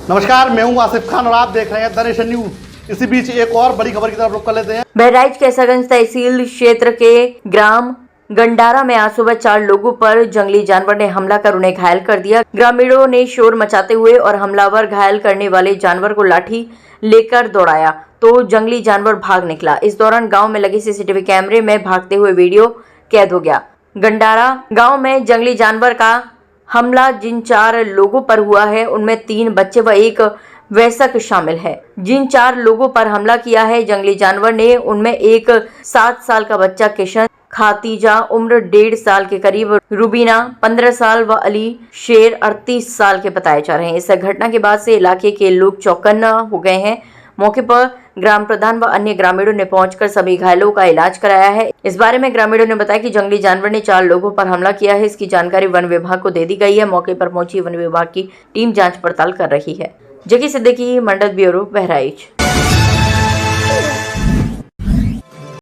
नमस्कार, मैं हूं आसिफ खान और आप देख रहे हैं द नेशन न्यूज। इसी बीच एक और बड़ी खबर की तरफ रुख कर लेते हैं। बहराइच कैसरगंज तहसील क्षेत्र के ग्राम गंडारा में आज सुबह 4 लोगों पर जंगली जानवर ने हमला कर उन्हें घायल कर दिया। ग्रामीणों ने शोर मचाते हुए और हमलावर घायल करने वाले जानवर को लाठी लेकर दौड़ाया तो जंगली जानवर भाग निकला। इस दौरान गांव में लगे सीसीटीवी कैमरे में भागते हुए वीडियो कैद हो गया। गंडारा गांव में जंगली जानवर का हमला जिन 4 लोगों पर हुआ है उनमें 3 बच्चे व एक वयस्क शामिल है। जिन 4 लोगों पर हमला किया है जंगली जानवर ने उनमें एक 7 साल का बच्चा किशन, खातीजा उम्र 1.5 साल के करीब, रुबीना 15 साल व अली शेर 38 साल के बताए जा रहे हैं। इस घटना के बाद से इलाके के लोग चौकन्ना हो गए हैं। मौके पर ग्राम प्रधान व अन्य ग्रामीणों ने पहुंचकर सभी घायलों का इलाज कराया है। इस बारे में ग्रामीणों ने बताया कि जंगली जानवर ने 4 लोगों पर हमला किया है। इसकी जानकारी वन विभाग को दे दी गई है। मौके पर पहुंची वन विभाग की टीम जांच पड़ताल कर रही है। जकी सिद्दीकी, मंडल ब्यूरो, बहराइच।